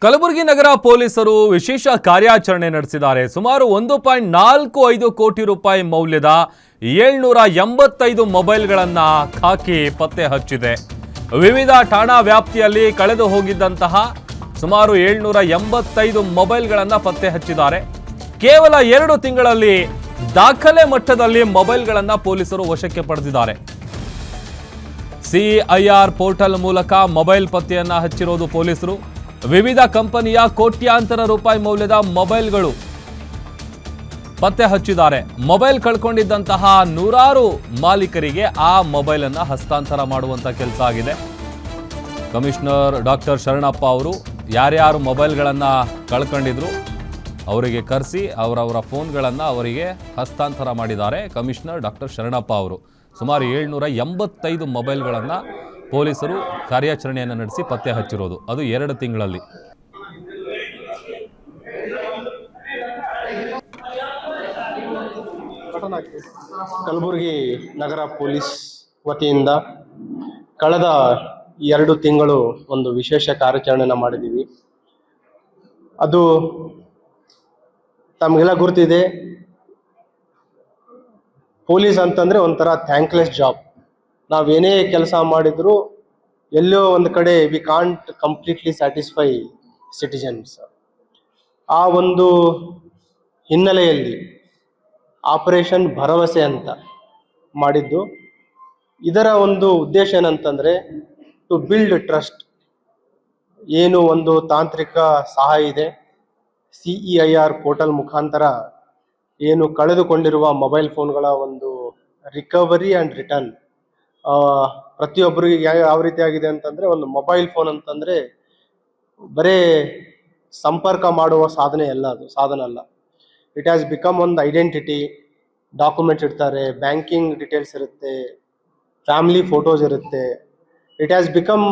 ಕಲಬುರಗಿ ನಗರ ಪೊಲೀಸರು ವಿಶೇಷ ಕಾರ್ಯಾಚರಣೆ ನಡೆಸಿದ್ದಾರೆ. ಸುಮಾರು 1.45 ಕೋಟಿ ರೂಪಾಯಿ ಮೌಲ್ಯದ 785 ಮೊಬೈಲ್ಗಳನ್ನು ಖಾಕಿ ಪತ್ತೆ ಹಚ್ಚಿದೆ. ವಿವಿಧ ಠಾಣಾ ವ್ಯಾಪ್ತಿಯಲ್ಲಿ ಕಳೆದು ಹೋಗಿದ್ದಂತಹ ಸುಮಾರು 785 ಮೊಬೈಲ್ಗಳನ್ನು ಪತ್ತೆ ಹಚ್ಚಿದ್ದಾರೆ. ಕೇವಲ 2 ತಿಂಗಳಲ್ಲಿ ದಾಖಲೆ ಮಟ್ಟದಲ್ಲಿ ಮೊಬೈಲ್ಗಳನ್ನು ಪೊಲೀಸರು ವಶಕ್ಕೆ ಪಡೆದಿದ್ದಾರೆ. ಸಿಐಆರ್ ಪೋರ್ಟಲ್ ಮೂಲಕ ಮೊಬೈಲ್ ಪತ್ತೆಯನ್ನ ಹಚ್ಚಿರೋದು ಪೊಲೀಸರು. ವಿವಿಧ ಕಂಪನಿಯ ಕೋಟ್ಯಾಂತರ ರೂಪಾಯಿ ಮೌಲ್ಯದ ಮೊಬೈಲ್ಗಳು ಪತ್ತೆ ಹಚ್ಚಿದ್ದಾರೆ. ಮೊಬೈಲ್ ಕಳ್ಕೊಂಡಿದ್ದಂತಹ ನೂರಾರು ಮಾಲೀಕರಿಗೆ ಆ ಮೊಬೈಲ್ ಅನ್ನ ಹಸ್ತಾಂತರ ಮಾಡುವಂತ ಕೆಲಸ ಆಗಿದೆ. ಕಮಿಷನರ್ ಡಾಕ್ಟರ್ ಶರಣಪ್ಪ ಅವರು ಯಾರ್ಯಾರು ಮೊಬೈಲ್ಗಳನ್ನ ಕಳ್ಕೊಂಡಿದ್ರು ಅವರಿಗೆ ಕರೆಸಿ ಅವರವರ ಫೋನ್ಗಳನ್ನು ಅವರಿಗೆ ಹಸ್ತಾಂತರ ಮಾಡಿದ್ದಾರೆ. ಕಮಿಷನರ್ ಡಾಕ್ಟರ್ ಶರಣಪ್ಪ ಅವರು ಸುಮಾರು 785 ಮೊಬೈಲ್ಗಳನ್ನು ಪೊಲೀಸರು ಕಾರ್ಯಾಚರಣೆಯನ್ನು ನಡೆಸಿ ಪತ್ತೆ ಹಚ್ಚಿರೋದು, ಅದು 2 ತಿಂಗಳಲ್ಲಿ. ಕಲಬುರಗಿ ನಗರ ಪೊಲೀಸ್ ವತಿಯಿಂದ ಕಳೆದ 2 ತಿಂಗಳು ಒಂದು ವಿಶೇಷ ಕಾರ್ಯಾಚರಣೆಯನ್ನು ಮಾಡಿದ್ದೀವಿ. ಅದು ತಮಗೆಲ್ಲ ಗುರುತಿದೆ. ಪೊಲೀಸ್ ಅಂತಂದ್ರೆ ಒಂಥರ ಥ್ಯಾಂಕ್ಲೆಸ್ ಜಾಬ್. ನಾವೇನೇ ಕೆಲಸ ಮಾಡಿದ್ರು ಎಲ್ಲೋ ಒಂದು ಕಡೆ we can't completely satisfy citizens. ಆ ಒಂದು ಹಿನ್ನೆಲೆಯಲ್ಲಿ ಆಪರೇಷನ್ ಭರವಸೆ ಅಂತ ಮಾಡಿದ್ದು. ಇದರ ಒಂದು ಉದ್ದೇಶ ಏನಂತಂದ್ರೆ ಟು ಬಿಲ್ಡ್ ಟ್ರಸ್ಟ್. ಏನು ಒಂದು ತಾಂತ್ರಿಕ ಸಹಾಯ ಇದೆ, ಸಿಇಐಆರ್ ಪೋರ್ಟಲ್ ಮುಖಾಂತರ ಏನು ಕಳೆದುಕೊಂಡಿರುವ ಮೊಬೈಲ್ ಫೋನ್ಗಳ ಒಂದು ರಿಕವರಿ ಆ್ಯಂಡ್ ರಿಟರ್ನ್. ಪ್ರತಿಯೊಬ್ಬರಿಗೆ ಯಾವ ರೀತಿ ಆಗಿದೆ ಅಂತಂದ್ರೆ, ಒಂದು ಮೊಬೈಲ್ ಫೋನ್ ಅಂತಂದ್ರೆ ಬರೇ ಸಂಪರ್ಕ ಮಾಡುವ ಸಾಧನ ಅಲ್ಲ. ಇಟ್ ಹ್ಯಾಸ್ ಬಿಕಮ್ ಒಂದು ಐಡೆಂಟಿಟಿ. ಡಾಕ್ಯುಮೆಂಟ್ಸ್ ಇಡ್ತಾರೆ, ಬ್ಯಾಂಕಿಂಗ್ ಡೀಟೇಲ್ಸ್ ಇರುತ್ತೆ, ಫ್ಯಾಮಿಲಿ ಫೋಟೋಸ್ ಇರುತ್ತೆ. It has become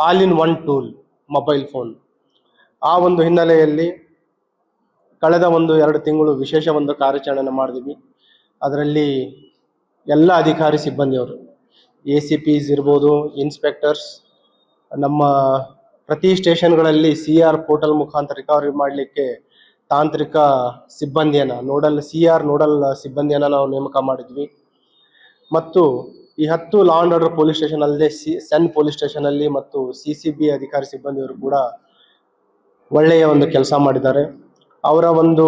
all in one tool mobile phone. ಆ ಒಂದು ಹಿನ್ನೆಲೆಯಲ್ಲಿ ಕಳೆದ 2 ತಿಂಗಳು ವಿಶೇಷ ಒಂದು ಕಾರ್ಯಾಚರಣೆಯನ್ನು ಮಾಡಿದ್ವಿ. ಅದರಲ್ಲಿ ಎಲ್ಲ ಅಧಿಕಾರಿ ಸಿಬ್ಬಂದಿಯವರು, ACPs ಇರ್ಬೋದು, ಇನ್ಸ್ಪೆಕ್ಟರ್ಸ್, ನಮ್ಮ ಪ್ರತಿ ಸ್ಟೇಷನ್ಗಳಲ್ಲಿ CR ಪೋರ್ಟಲ್ ಮುಖಾಂತರ ರಿಕವರಿ ಮಾಡಲಿಕ್ಕೆ ತಾಂತ್ರಿಕ ಸಿಬ್ಬಂದಿಯನ್ನು ನೋಡಲ್ ಸಿಬ್ಬಂದಿಯನ್ನು ನಾವು ನೇಮಕ ಮಾಡಿದ್ವಿ. ಮತ್ತು ಈ 10 law and order police station ಅಲ್ಲದೆ ಸೆನ್ ಪೊಲೀಸ್ ಸ್ಟೇಷನಲ್ಲಿ ಮತ್ತು CCB ಅಧಿಕಾರಿ ಸಿಬ್ಬಂದಿಯವರು ಕೂಡ ಒಳ್ಳೆಯ ಒಂದು ಕೆಲಸ ಮಾಡಿದ್ದಾರೆ. ಅವರ ಒಂದು